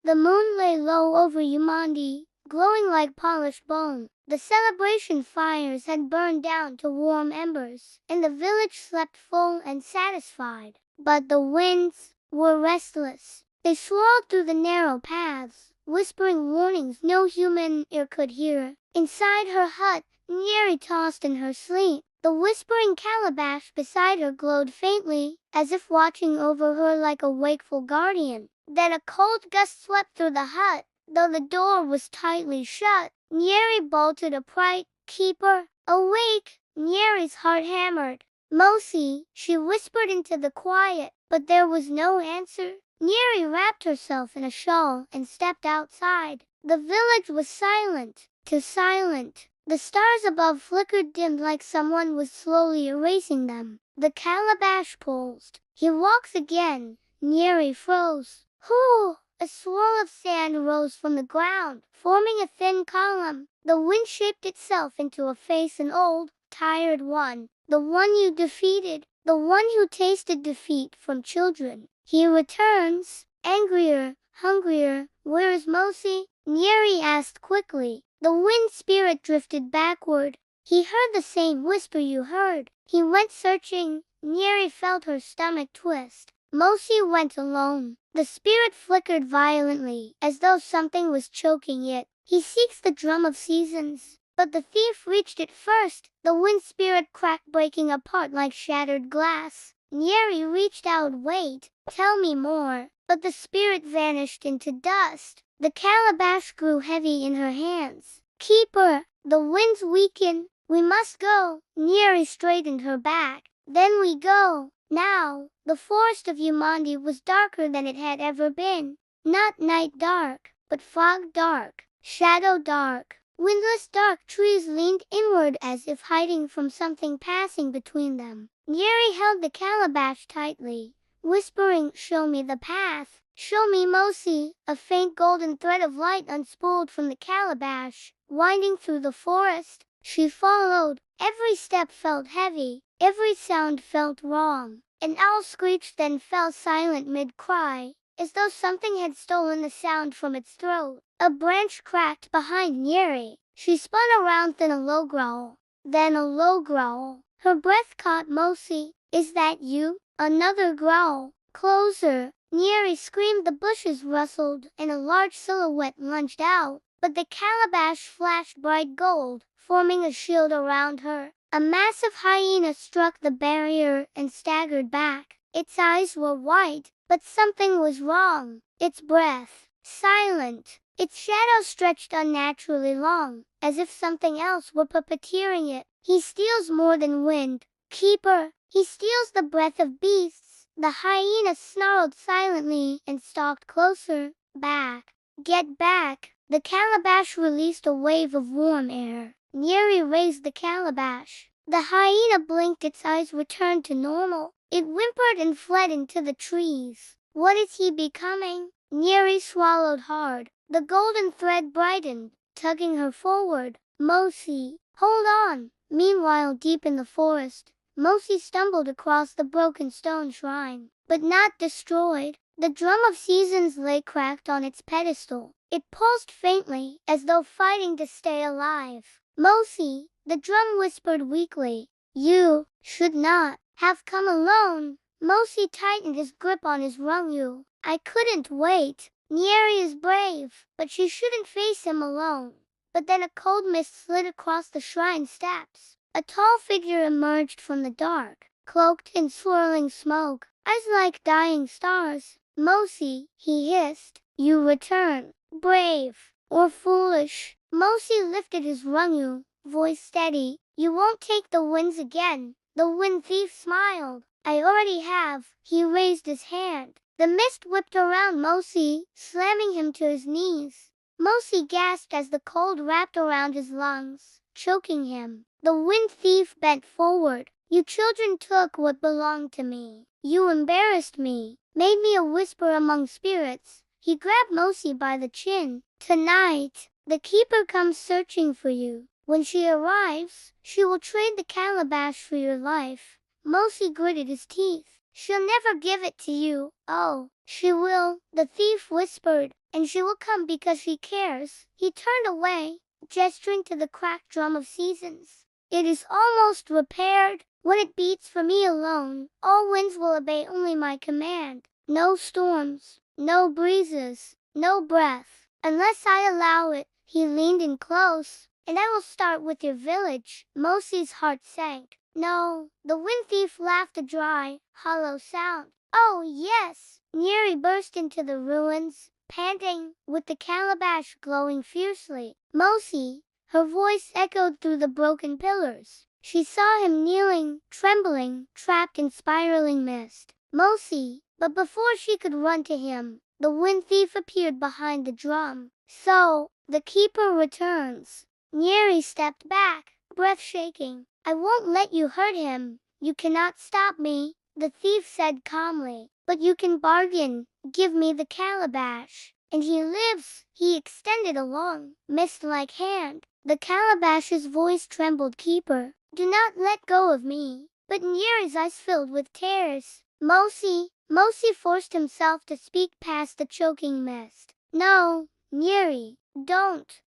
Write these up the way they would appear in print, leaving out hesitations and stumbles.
The moon lay low over Umande, glowing like polished bone. The celebration fires had burned down to warm embers, and the village slept full and satisfied. But the winds were restless. They swirled through the narrow paths, whispering warnings no human ear could hear. Inside her hut, Njeri tossed in her sleep. The whispering calabash beside her glowed faintly, as if watching over her like a wakeful guardian. Then a cold gust swept through the hut. Though the door was tightly shut, Njeri bolted upright. "Keeper, awake!" Njeri's heart hammered. "Mosi," she whispered into the quiet, but there was no answer. Njeri wrapped herself in a shawl and stepped outside. The village was silent, too silent. The stars above flickered dim like someone was slowly erasing them. The calabash pulsed. "He walks again." Njeri froze. "Whoo!" A swirl of sand rose from the ground, forming a thin column. The wind shaped itself into a face, an old, tired one. "The one you defeated, the one who tasted defeat from children. He returns." "Angrier, hungrier, where is Mosi?" Njeri asked quickly. The wind spirit drifted backward. "He heard the same whisper you heard. He went searching." Njeri felt her stomach twist. Mosi went alone. The spirit flickered violently, as though something was choking it. "He seeks the drum of seasons." But the thief reached it first. The wind spirit cracked, breaking apart like shattered glass. Njeri reached out. "Wait, tell me more." But the spirit vanished into dust. The calabash grew heavy in her hands. "Keeper, the winds weaken. We must go." Njeri straightened her back. "Then we go. Now." The forest of Umande was darker than it had ever been. Not night dark, but fog dark, shadow dark. Windless dark trees leaned inward as if hiding from something passing between them. Njeri held the calabash tightly, whispering, "Show me the path. Show me Mosi." A faint golden thread of light unspooled from the calabash, winding through the forest. She followed. Every step felt heavy. Every sound felt wrong. An owl screeched, then fell silent mid-cry, as though something had stolen the sound from its throat. A branch cracked behind Njeri. She spun around, then a low growl. Then a low growl. Her breath caught. "Mosi, is that you?" Another growl. Closer. Njeri screamed. The bushes rustled, and a large silhouette lunged out. But the calabash flashed bright gold, forming a shield around her. A massive hyena struck the barrier and staggered back. Its eyes were white, but something was wrong. Its breath silent. Its shadow stretched unnaturally long, as if something else were puppeteering it. "He steals more than wind, Keeper. He steals the breath of beasts." The hyena snarled silently and stalked closer. "Back. Get back." The calabash released a wave of warm air. Njeri raised the calabash. The hyena blinked. Its eyes returned to normal. It whimpered and fled into the trees. "What is he becoming?" Njeri swallowed hard. The golden thread brightened, tugging her forward. "Mosi, hold on." Meanwhile, deep in the forest, Mosi stumbled across the broken stone shrine, but not destroyed. The drum of seasons lay cracked on its pedestal. It pulsed faintly, as though fighting to stay alive. "Mosi," the drum whispered weakly, "you should not have come alone." Mosi tightened his grip on his rungu. "I couldn't wait. Njeri is brave, but she shouldn't face him alone." But then a cold mist slid across the shrine steps. A tall figure emerged from the dark, cloaked in swirling smoke, eyes like dying stars. "Mosi," he hissed, "you return. Brave or foolish?" Mosi lifted his rungu, voice steady. "You won't take the winds again." The wind thief smiled. "I already have." He raised his hand. The mist whipped around Mosi, slamming him to his knees. Mosi gasped as the cold wrapped around his lungs, choking him. The wind thief bent forward. "You children took what belonged to me. You embarrassed me, made me a whisper among spirits." He grabbed Mosi by the chin. "Tonight, the keeper comes searching for you. When she arrives, she will trade the calabash for your life." Mosi gritted his teeth. "She'll never give it to you." "Oh, she will," the thief whispered. and she will come because she cares." He turned away, gesturing to the cracked drum of seasons. "It is almost repaired. When it beats for me alone, all winds will obey only my command. No storms, no breezes, no breath, unless I allow it." He leaned in close. "And I will start with your village." Mosi's heart sank. "No." The wind thief laughed, a dry, hollow sound. "Oh, yes." Njeri burst into the ruins, panting, with the calabash glowing fiercely. "Mosi." Her voice echoed through the broken pillars. She saw him kneeling, trembling, trapped in spiraling mist. "Mosi." But before she could run to him, the wind thief appeared behind the drum. "So, the keeper returns." Njeri stepped back, breath shaking. "I won't let you hurt him. You cannot stop me," the thief said calmly. "But you can bargain. Give me the calabash, and he lives." He extended a long, mist-like hand. The calabash's voice trembled. "Keeper, do not let go of me." But Njeri's eyes filled with tears. "Mosi." Mosi forced himself to speak past the choking mist. "No, Njeri, don't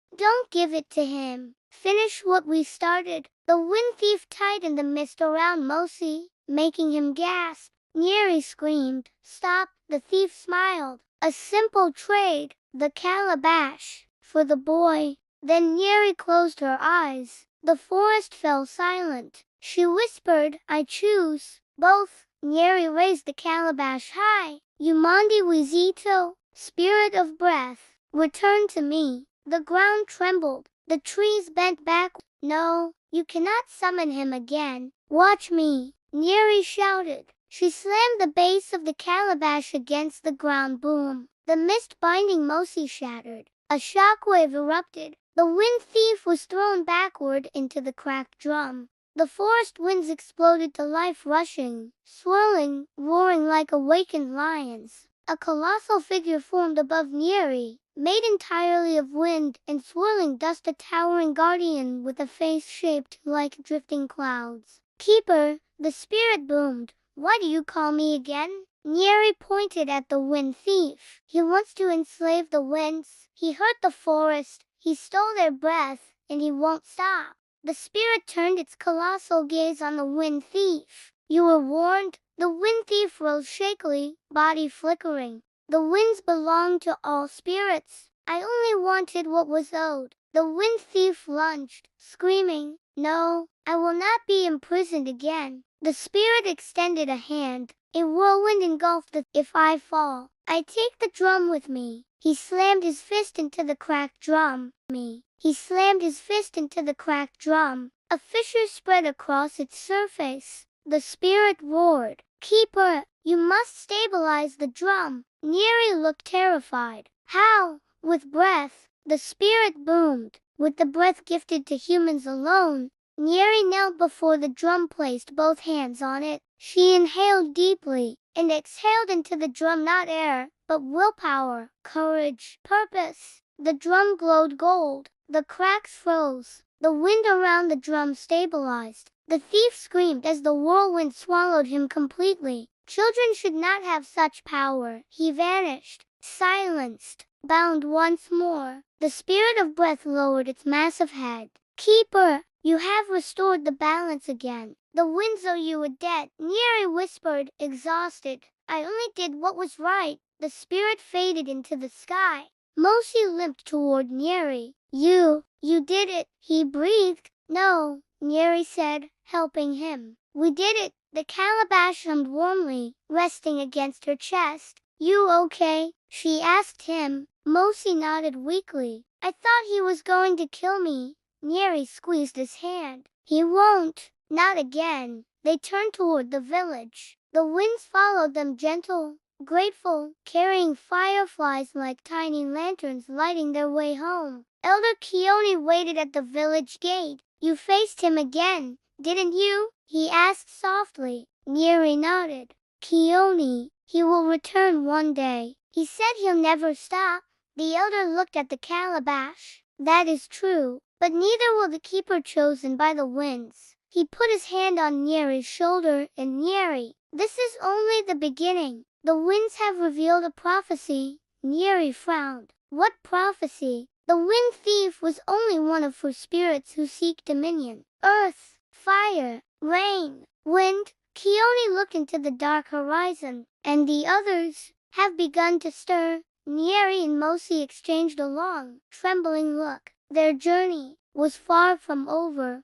give it to him. Finish what we started." The wind thief tightened the mist around Mosi, making him gasp. Njeri screamed. "Stop." The thief smiled. "A simple trade, the calabash, for the boy." Then Njeri closed her eyes. The forest fell silent. She whispered, "I choose both." Njeri raised the calabash high. "Umande Wizito, spirit of breath, return to me." The ground trembled. The trees bent back. "No, you cannot summon him again. Watch me." Njeri shouted. She slammed the base of the calabash against the ground. Boom. The mist binding Mosi shattered. A shockwave erupted. The wind thief was thrown backward into the cracked drum. The forest winds exploded to life, rushing, swirling, roaring like awakened lions. A colossal figure formed above Njeri, made entirely of wind and swirling dust, a towering guardian with a face shaped like drifting clouds. "Keeper," the spirit boomed, "why do you call me again?" Njeri pointed at the wind thief. "He wants to enslave the winds. He hurt the forest. He stole their breath, and he won't stop." The spirit turned its colossal gaze on the wind thief. "You were warned." The wind thief rose shakily, body flickering. "The winds belong to all spirits. I only wanted what was owed." The wind thief lunged, screaming, "No, I will not be imprisoned again." The spirit extended a hand. A whirlwind engulfed the. "If I fall, I take the drum with me." He slammed his fist into the cracked drum. He slammed his fist into the cracked drum. A fissure spread across its surface. The spirit roared, "Keeper, you must stabilize the drum." Njeri looked terrified. "How?" "With breath." The spirit boomed. "With the breath gifted to humans alone." Njeri knelt before the drum, placed both hands on it. She inhaled deeply, and exhaled into the drum, not air, but willpower, courage, purpose. The drum glowed gold. The cracks froze. The wind around the drum stabilized. The thief screamed as the whirlwind swallowed him completely. Children should not have such power. He vanished, silenced, bound once more. The spirit of breath lowered its massive head. "Keeper, you have restored the balance again. The winds owe you a debt." Njeri whispered, exhausted. "I only did what was right." The spirit faded into the sky. Mosi limped toward Njeri. You did it," he breathed. "No," Njeri said, helping him. "We did it." The calabash hummed warmly, resting against her chest. "You okay?" she asked him. Mosi nodded weakly. "I thought he was going to kill me." Njeri squeezed his hand. "He won't. Not again." They turned toward the village. The winds followed them, gentle, grateful, carrying fireflies like tiny lanterns, lighting their way home. Elder Keone waited at the village gate. "You faced him again, didn't you?" he asked softly. Njeri nodded. "Keone, he will return one day. He said he'll never stop." The elder looked at the calabash. "That is true, but neither will the keeper chosen by the winds." He put his hand on Njeri's shoulder. "And Njeri, this is only the beginning. The winds have revealed a prophecy." Njeri frowned. What prophecy? The wind thief was only one of 4 spirits who seek dominion. Earth, fire, rain, wind. Keone looked into the dark horizon, and the others have begun to stir. Njeri and Mosi exchanged a long, trembling look. Their journey was far from over.